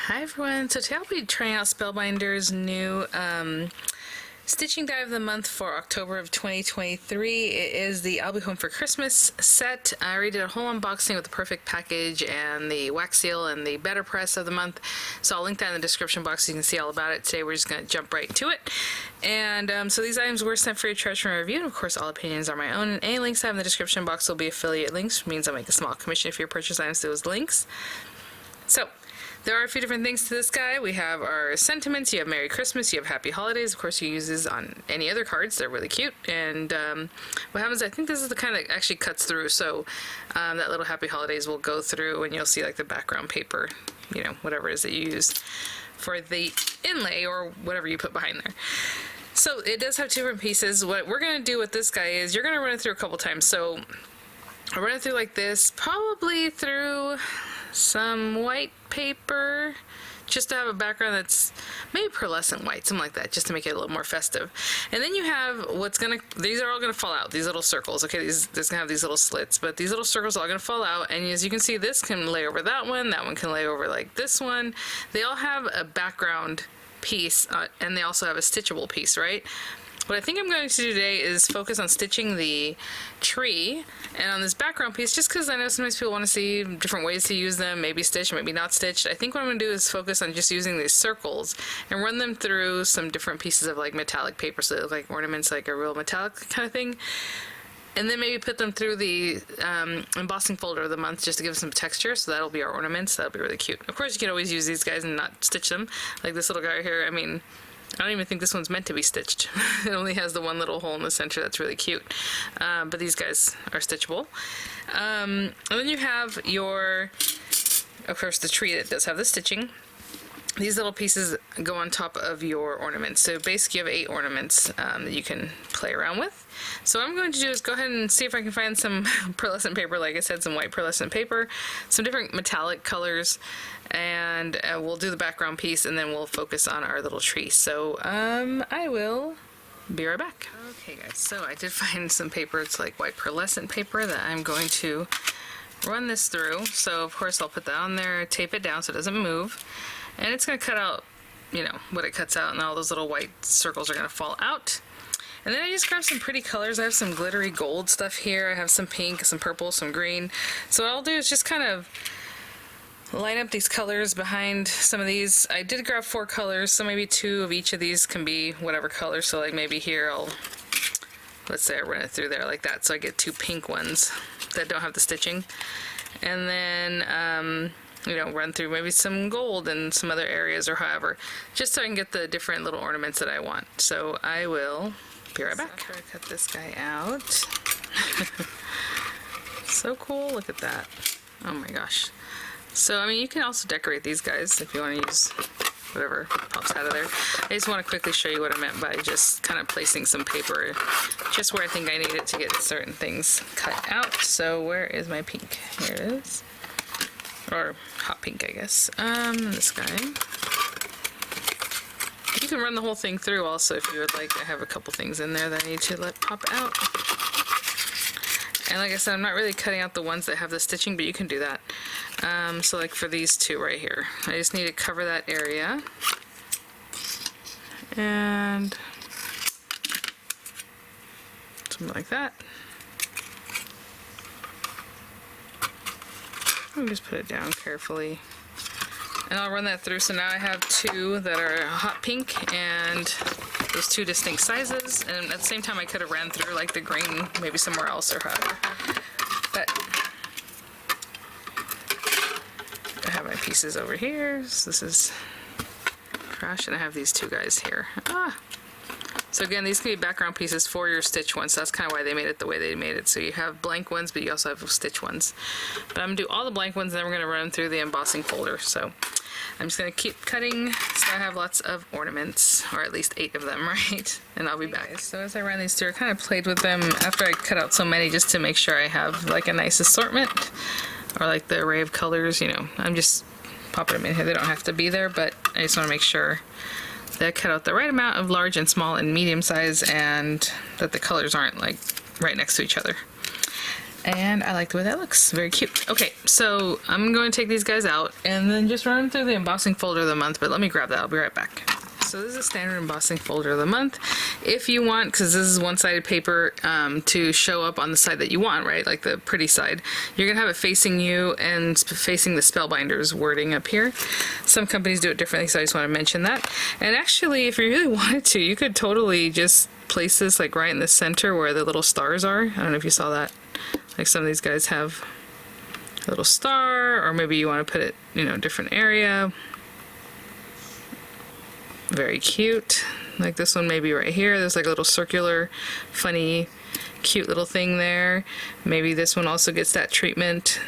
Hi everyone, so today I'll be trying out Spellbinders' new stitching die of the month for October of 2023. It is the I'll Be Home for Christmas set. I already did a whole unboxing with the perfect package and the wax seal and the better press of the month, so I'll link that in the description box so you can see all about it. Today we're just going to jump right to it. And so these items were sent for your treasure and review, and of course all opinions are my own, and any links I have in the description box will be affiliate links, which means I'll make a small commission if you purchase items through those links. So there are a few different things to this guy. We have our sentiments, you have Merry Christmas, you have Happy Holidays. Of course, you use these on any other cards. They're really cute. And what happens, I think this is the kind that actually cuts through. So that little Happy Holidays will go through and you'll see like the background paper, you know, whatever it is that you use for the inlay or whatever you put behind there. So it does have two different pieces. What we're going to do with this guy is you're going to run it through a couple times. So I'll run it through like this, probably through some white paper, just to have a background that's maybe pearlescent white, something like that, just to make it a little more festive. And then you have these are all gonna fall out, these little circles, okay, this gonna have these little slits, but these little circles are all gonna fall out, and as you can see, this can lay over that one can lay over like this one. They all have a background piece, and they also have a stitchable piece, right? What I think I'm going to do today is focus on stitching the tree and on this background piece, just because I know sometimes people want to see different ways to use them, maybe stitched, maybe not stitched. I think what I'm going to do is focus on just using these circles and run them through some different pieces of like metallic paper, so they look like ornaments, like a real metallic kind of thing. And then maybe put them through the embossing folder of the month just to give some texture, so that'll be our ornaments. That'll be really cute. Of course, you can always use these guys and not stitch them, like this little guy right here. I mean, I don't even think this one's meant to be stitched. It only has the one little hole in the center that's really cute. But these guys are stitchable. And then you have your, of course, the tree that does have the stitching. These little pieces go on top of your ornaments. So basically you have 8 ornaments that you can play around with. So what I'm going to do is go ahead and see if I can find some pearlescent paper, like I said, some white pearlescent paper, some different metallic colors, and we'll do the background piece and then we'll focus on our little tree. So I will be right back. Okay guys, so I did find some paper. It's like white pearlescent paper that I'm going to run this through. So of course I'll put that on there, tape it down so it doesn't move. And it's going to cut out, you know, what it cuts out, and all those little white circles are going to fall out. And then I just grabbed some pretty colors. I have some glittery gold stuff here. I have some pink, some purple, some green. So what I'll do is just kind of line up these colors behind some of these. I did grab 4 colors, so maybe 2 of each of these can be whatever color. So like maybe here let's say I run it through there like that, so I get 2 pink ones that don't have the stitching. And then you know, run through maybe some gold in some other areas or however, just so I can get the different little ornaments that I want. So I will be right back. So after I cut this guy out. So cool, look at that. Oh my gosh. So, I mean, you can also decorate these guys if you want to use whatever pops out of there. I just want to quickly show you what I meant by just kind of placing some paper just where I think I need it to get certain things cut out. So where is my pink? Here it is. Or hot pink, I guess. This guy. You can run the whole thing through also if you would like. I have a couple things in there that I need to let pop out. And like I said, I'm not really cutting out the ones that have the stitching, but you can do that. So like for these 2 right here, I just need to cover that area. And something like that. I'll just put it down carefully. And I'll run that through. So now I have 2 that are hot pink and those 2 distinct sizes. And at the same time I could have ran through like the green maybe somewhere else or however. But I have my pieces over here. So this is Crash, and I have these 2 guys here. So again, these can be background pieces for your stitch ones. So that's kind of why they made it the way they made it. So you have blank ones, but you also have stitch ones. But I'm going to do all the blank ones, and then we're going to run them through the embossing folder. So I'm just going to keep cutting so I have lots of ornaments, or at least 8 of them, right? And I'll be back. So as I ran these through, I kind of played with them after I cut out so many just to make sure I have like a nice assortment, or like the array of colors, you know. I'm just popping them in here. They don't have to be there, but I just want to make sure that I cut out the right amount of large and small and medium size, and that the colors aren't like right next to each other. And I like the way that looks. Very cute. Okay, so I'm going to take these guys out and then just run them through the embossing folder of the month, but let me grab that. I'll be right back. So this is a standard embossing folder of the month. If you want, because this is one-sided paper, to show up on the side that you want, right, like the pretty side, you're gonna have it facing you and facing the Spellbinders wording up here. Some companies do it differently, so I just want to mention that. And actually, if you really wanted to, you could totally just place this like right in the center where the little stars are. I don't know if you saw that. Like some of these guys have a little star, or maybe you want to put it, you know, a different area. Very cute. Like this one maybe right here, there's like a little circular funny cute little thing there. Maybe this one also gets that treatment.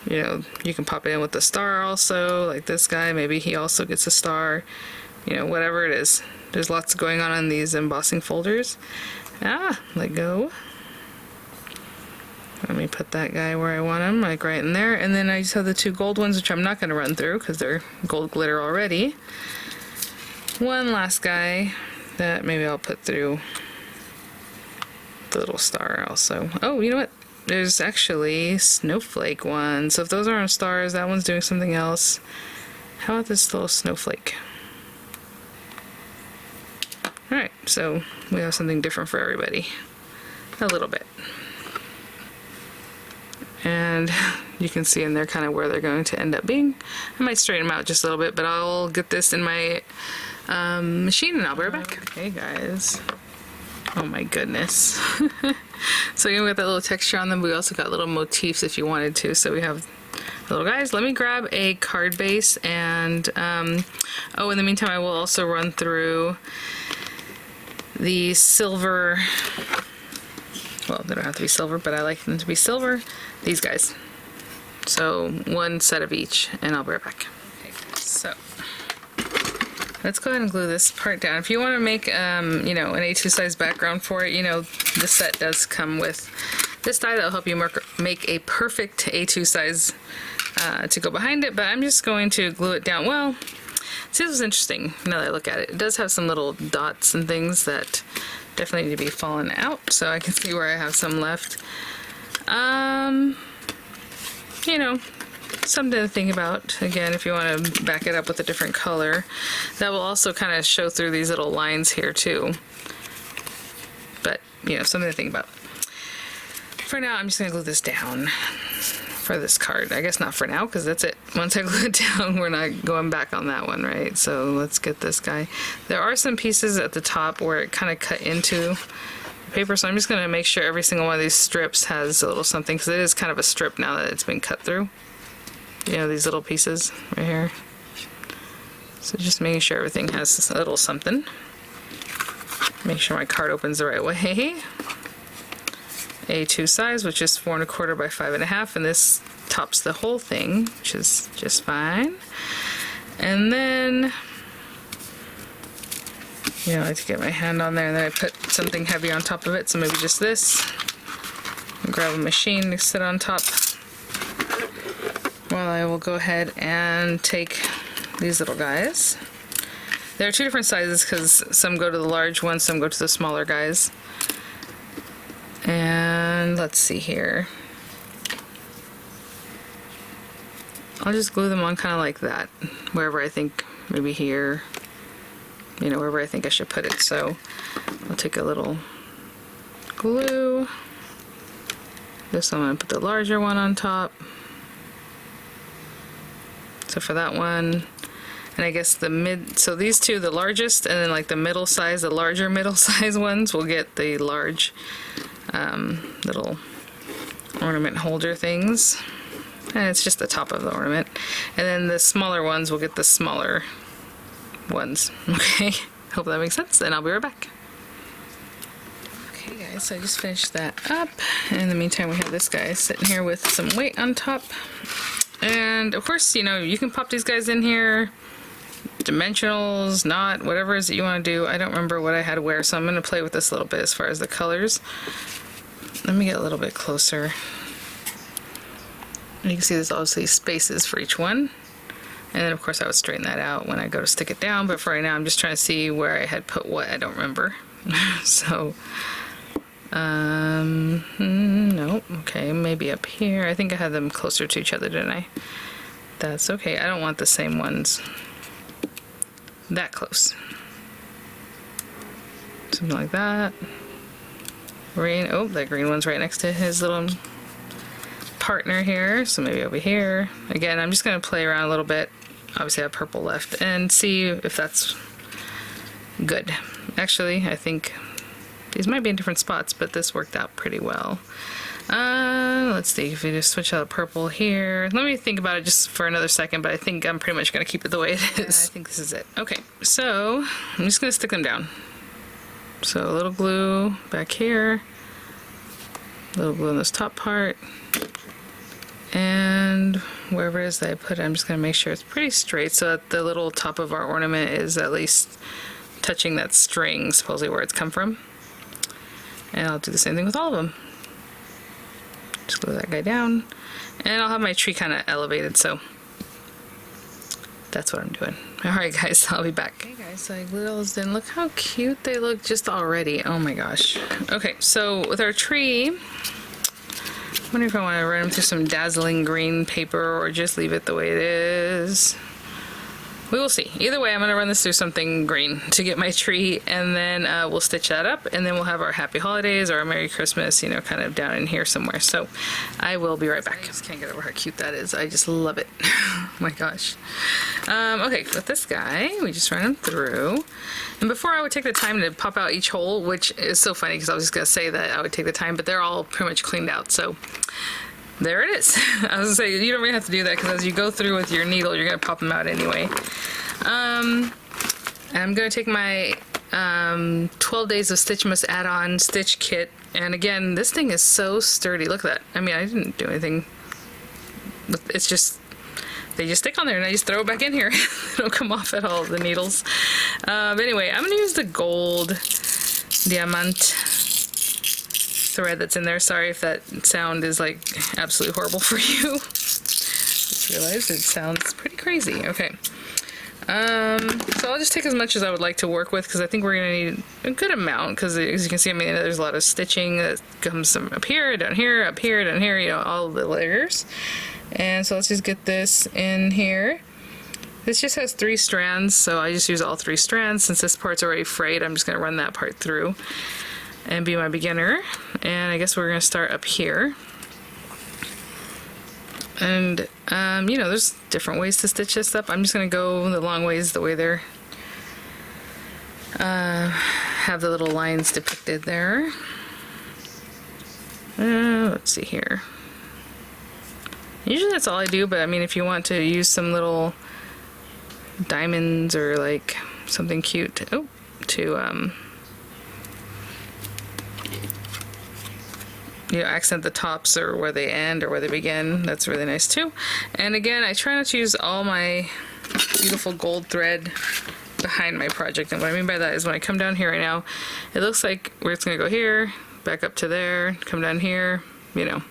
You know, you can pop it in with the star also, like this guy, maybe he also gets a star. You know, whatever it is. There's lots going on in these embossing folders. Let go. Let me put that guy where I want him, like right in there. And then I just have the two gold ones, which I'm not going to run through because they're gold glitter already. One last guy that maybe I'll put through the little star also. Oh, you know what? There's actually snowflake one. So if those aren't stars, that one's doing something else. How about this little snowflake? Alright, so we have something different for everybody. A little bit. And you can see in there kind of where they're going to end up being. I might straighten them out just a little bit, but I'll get this in my machine and I'll be right back. Okay guys, oh my goodness. So we got that little texture on them. We also got little motifs if you wanted to. So we have little guys. Let me grab a card base and oh, in the meantime I will also run through the silver. Well, they don't have to be silver, but I like them to be silver. These guys. So one set of each, and I'll be right back. Okay, so let's go ahead and glue this part down. If you want to make, you know, an A2 size background for it, you know, the set does come with this die that'll help you make a perfect A2 size to go behind it, but I'm just going to glue it down. Well, see, this is interesting now that I look at it. It does have some little dots and things that definitely need to be fallen out, so I can see where I have some left. You know, something to think about. Again, if you want to back it up with a different color, that will also kind of show through these little lines here too. But, you know, something to think about. For now, I'm just going to glue this down for this card. I guess not for now, because that's it. Once I glue it down, we're not going back on that one, right? So let's get this guy. There are some pieces at the top where it kind of cut into paper, so I'm just going to make sure every single one of these strips has a little something, because it is kind of a strip now that it's been cut through. You know, these little pieces right here. So just making sure everything has a little something. Make sure my card opens the right way. A2 size, which is 4 1/4 by 5 1/2, and this tops the whole thing, which is just fine. And then, you know, I like to get my hand on there, and then I put something heavy on top of it, so maybe just this. And grab a machine to sit on top. Well, I will go ahead and take these little guys. There are two different sizes because some go to the large ones, some go to the smaller guys. And let's see here. I'll just glue them on kind of like that, wherever I think, maybe here, you know, wherever I think I should put it. So I'll take a little glue. This one, I'm going to put the larger one on top. So for that one, and I guess the mid, so these two, the largest, and then like the middle size, the larger middle size ones will get the large little ornament holder things. And it's just the top of the ornament. And then the smaller ones will get the smaller ones. Okay, hope that makes sense, and I'll be right back. Okay guys, so I just finished that up. In the meantime, we have this guy sitting here with some weight on top. And of course, you know, you can pop these guys in here, dimensionals, not, whatever it is that you want to do. I don't remember what I had to wear, so I'm going to play with this a little bit as far as the colors. Let me get a little bit closer. You can see there's obviously spaces for each one. And then of course I would straighten that out when I go to stick it down, but for right now I'm just trying to see where I had put what. I don't remember. So Nope. Okay, maybe up here. I think I had them closer to each other, didn't I? That's okay. I don't want the same ones that close. Something like that. Green. Oh, that green one's right next to his little partner here. So maybe over here. Again, I'm just going to play around a little bit. Obviously I have purple left, and see if that's good. Actually, I think these might be in different spots, but this worked out pretty well. Let's see if we just switch out purple here. Let me think about it just for another second, but I think I'm pretty much going to keep it the way it is. Yeah, I think this is it. Okay, so I'm just going to stick them down. So a little glue back here, a little glue in this top part, and wherever it is that I put it, I'm just going to make sure it's pretty straight so that the little top of our ornament is at least touching that string, supposedly where it's come from. And I'll do the same thing with all of them. Just glue that guy down, and I'll have my tree kind of elevated, so that's what I'm doing. Alright guys, I'll be back. Okay guys, so I glued all those in. Look how cute they look just already. Oh my gosh. Okay, so with our tree, I wonder if I want to run them through some dazzling green paper or just leave it the way it is. We will see. Either way, I'm going to run this through something green to get my tree, and then we'll stitch that up, and then we'll have our Happy Holidays or our Merry Christmas, you know, kind of down in here somewhere. So I will be right back. I just can't get over how cute that is. I just love it. Oh my gosh. Okay, with this guy, we just run him through. And before I would take the time to pop out each hole, which is so funny because I was just going to say that I would take the time, but they're all pretty much cleaned out. So there it is. I was gonna say, you don't really have to do that because as you go through with your needle, you're gonna pop them out anyway. I'm gonna take my 12 Days of Stitchmas add-on stitch kit, and again, this thing is so sturdy. Look at that. I mean, I didn't do anything. It's just, they just stick on there and I just throw it back in here. They don't come off at all, the needles. But anyway, I'm gonna use the gold diamante thread that's in there. Sorry if that sound is like absolutely horrible for you. Just realized it sounds pretty crazy. Okay. So I'll just take as much as I would like to work with because I think we're going to need a good amount because as you can see, I mean, there's a lot of stitching that comes from up here, down here, up here, down here, you know, all the layers. And so let's just get this in here. This just has 3 strands, so I just use all 3 strands. Since this part's already frayed, I'm just going to run that part through and be my beginner. And I guess we're going to start up here. And, you know, there's different ways to stitch this up. I'm just going to go the long ways the way they're, have the little lines depicted there. Let's see here. Usually that's all I do, but I mean, if you want to use some little diamonds or like something cute to you know, accent the tops or where they end or where they begin, that's really nice too. And again, I try not to use all my beautiful gold thread behind my project, and what I mean by that is when I come down here right now, it looks like we're just gonna go here, back up to there, come down here, you know,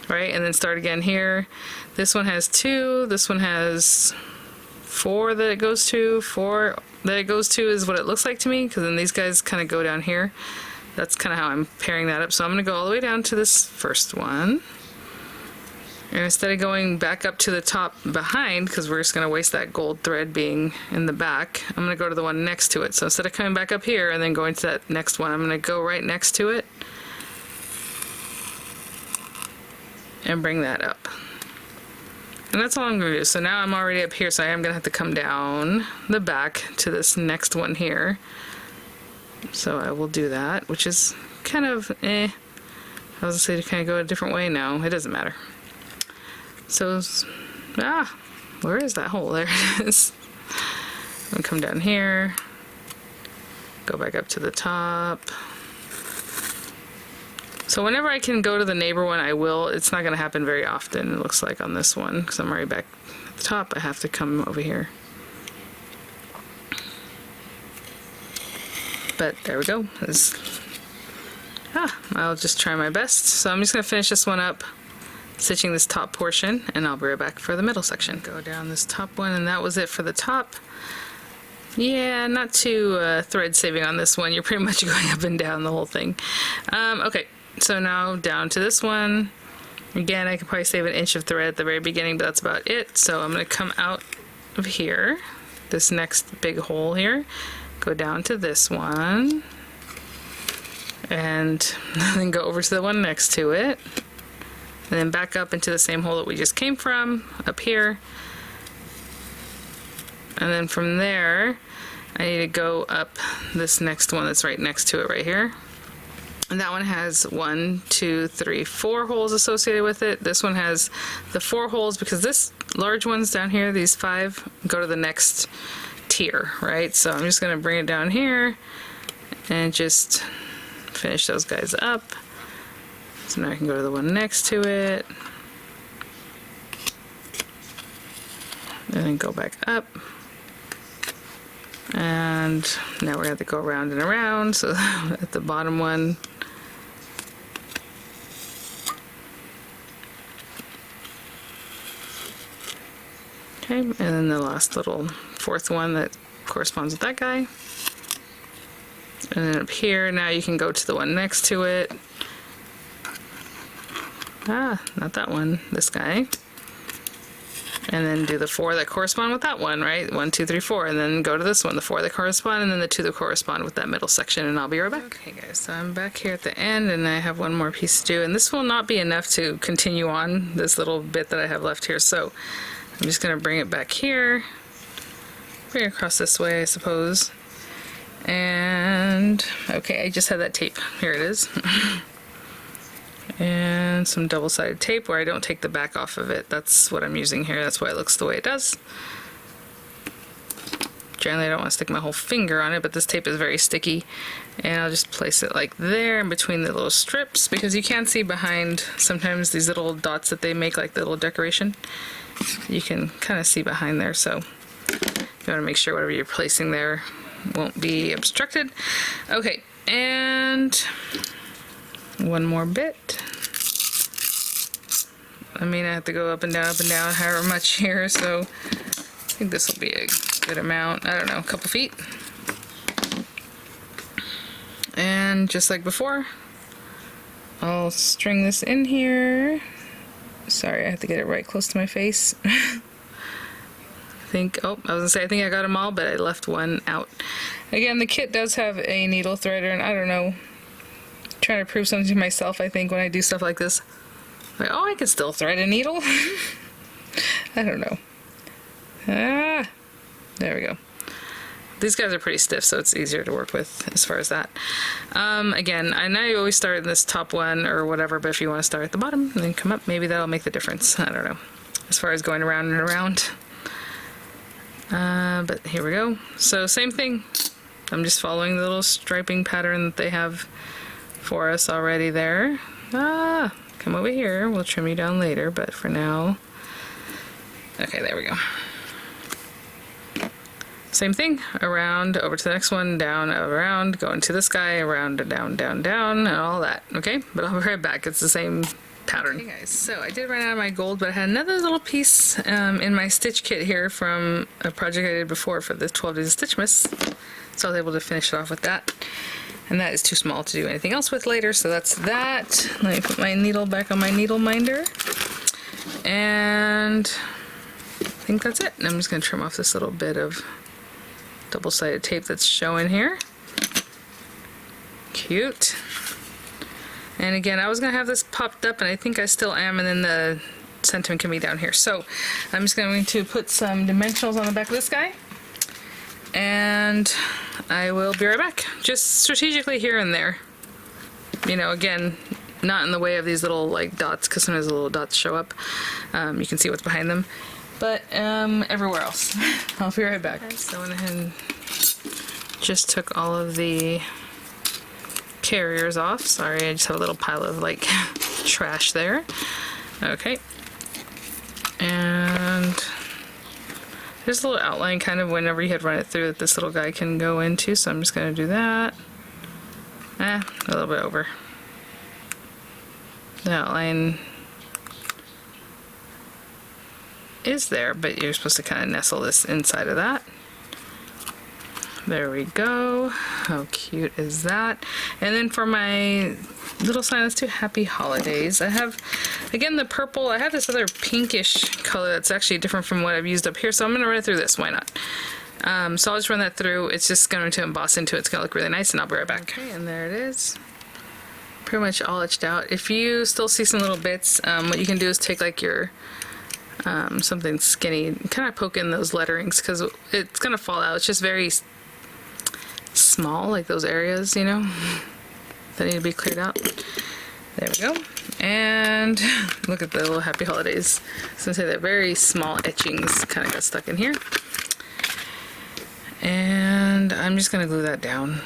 right, and then start again here. This one has 2, this one has 4 that it goes to. 4 that it goes to is what it looks like to me, because then these guys kind of go down here. That's kind of how I'm pairing that up. So I'm going to go all the way down to this first one. And instead of going back up to the top behind, because we're just going to waste that gold thread being in the back, I'm going to go to the one next to it. So instead of coming back up here and then going to that next one, I'm going to go right next to it and bring that up. And that's all I'm going to do. So now I'm already up here, so I am going to have to come down the back to this next one here. So I will do that, which is kind of I was going to say to kind of go a different way now. It doesn't matter. So, where is that hole? There it is. I'm going to come down here, go back up to the top. So whenever I can go to the neighbor one, I will. It's not going to happen very often, it looks like, on this one, because I'm already back at the top. I have to come over here. But there we go. I'll just try my best. So I'm just going to finish this one up, stitching this top portion, and I'll be right back for the middle section. Go down this top one, and that was it for the top. Yeah, not too thread saving on this one. You're pretty much going up and down the whole thing. Okay, so now down to this one. Again, I could probably save an inch of thread at the very beginning, but that's about it. So I'm going to come out of here, this next big hole here, go down to this one, and then go over to the one next to it, and then back up into the same hole that we just came from, up here. And then from there, I need to go up this next one that's right next to it right here. And that one has 1, 2, 3, 4 holes associated with it. This one has the 4 holes because this large ones down here, these 5, go to the next tier, right? So I'm just gonna bring it down here and just finish those guys up. So now I can go to the one next to it. And then go back up. And now we're gonna have to go around and around. So at the bottom one, okay, and then the last little 4th one that corresponds with that guy. And then up here, now you can go to the one next to it. Ah, not that one, this guy. And then do the 4 that correspond with that one, right? 1, 2, 3, 4, and then go to this one, the 4 that correspond, and then the 2 that correspond with that middle section, and I'll be right back. Okay guys, so I'm back here at the end, and I have one more piece to do, and this will not be enough to continue on this little bit that I have left here, so I'm just gonna bring it back here, bring it across this way, I suppose. And, okay, I just had that tape. Here it is. And some double-sided tape where I don't take the back off of it. That's what I'm using here. That's why it looks the way it does. Generally, I don't want to stick my whole finger on it, but this tape is very sticky. And I'll just place it like there in between the little strips because you can see behind sometimes these little dots that they make, like the little decoration. You can kind of see behind there, so you want to make sure whatever you're placing there won't be obstructed. Okay, and one more bit. I mean, I have to go up and down, however much here, so I think this will be a good amount. I don't know, a couple feet. And just like before, I'll string this in here. Sorry, I have to get it right close to my face. I think I got them all, but I left one out. Again, the kit does have a needle threader, and I don't know, trying to prove something to myself, I think, when I do stuff like this. Like, oh, I can still thread a needle. I don't know. Ah, there we go. These guys are pretty stiff, so it's easier to work with as far as that. Again, I know you always start in this top one or whatever, but if you want to start at the bottom and then come up, maybe that'll make the difference. I don't know. As far as going around and around. But here we go. So same thing. I'm just following the little striping pattern that they have for us already there. Ah, come over here. We'll trim you down later, but for now. Okay, there we go. Same thing, around, over to the next one, down, around, go into this guy, around, down, down, down, and all that, okay? But I'll be right back, it's the same pattern. Okay guys, so I did run out of my gold, but I had another little piece in my stitch kit here from a project I did before for the 12 Days of Stitchmas, so I was able to finish it off with that. And that is too small to do anything else with later, so that's that. Let me put my needle back on my needle minder. And I think that's it. And I'm just gonna trim off this little bit of double-sided tape that's showing here. Cute. And again, I was gonna have this popped up, and I think I still am, and then the sentiment can be down here. So I'm just going to put some dimensionals on the back of this guy, and I will be right back. Just strategically here and there. You know, again, not in the way of these little like dots, because sometimes the little dots show up. You can see what's behind them. But everywhere else. I'll be right back. Okay, so I went ahead and just took all of the carriers off. Sorry, I just have a little pile of like trash there. Okay. And there's a little outline kind of whenever you had run it through that this little guy can go into, so I'm just going to do that. A little bit over. The outline is there, but you're supposed to kind of nestle this inside of that. There we go. How cute is that? And then for my little sign, let's do Happy Holidays. I have, again, the purple. I have this other pinkish color that's actually different from what I've used up here, so I'm going to run it through this. Why not? So I'll just run that through. It's just going to emboss into it. It's going to look really nice, and I'll be right back. Okay, and there it is. Pretty much all etched out. If you still see some little bits, what you can do is take like your something skinny, kind of poke in those letterings, because it's going to fall out. It's just very small, like those areas, you know, that need to be cleared out. There we go. And look at the little Happy Holidays. I was going to say that very small etchings kind of got stuck in here. And I'm just going to glue that down.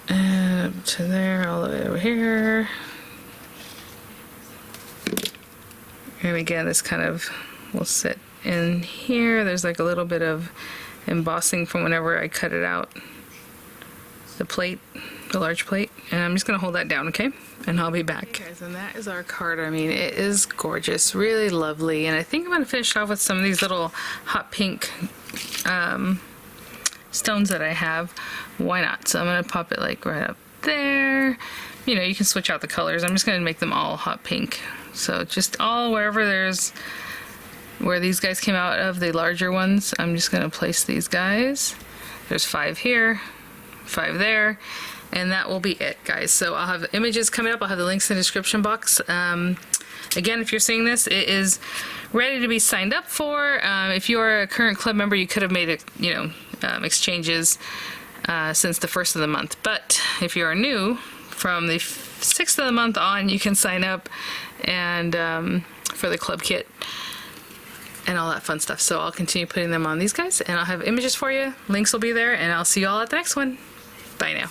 And up to there, all the way over here. And again, this kind of will sit in here. There's like a little bit of embossing from whenever I cut it out. The plate, the large plate. And I'm just going to hold that down, okay? And I'll be back. Okay, guys, and that is our card. I mean, it is gorgeous, really lovely. And I think I'm going to finish off with some of these little hot pink stones that I have. Why not? So I'm going to pop it like right up there. You know, you can switch out the colors. I'm just going to make them all hot pink. So just all wherever there's, where these guys came out of, the larger ones, I'm just going to place these guys. There's 5 here, 5 there, and that will be it, guys. So I'll have images coming up. I'll have the links in the description box. Again, if you're seeing this, it is ready to be signed up for. If you are a current club member, you could have made it, you know, exchanges since the 1st of the month. But if you are new, from the 6th of the month on, you can sign up and for the club kit and all that fun stuff. So I'll continue putting them on these guys, and I'll have images for you. Links will be there, and I'll see you all at the next one. Bye now.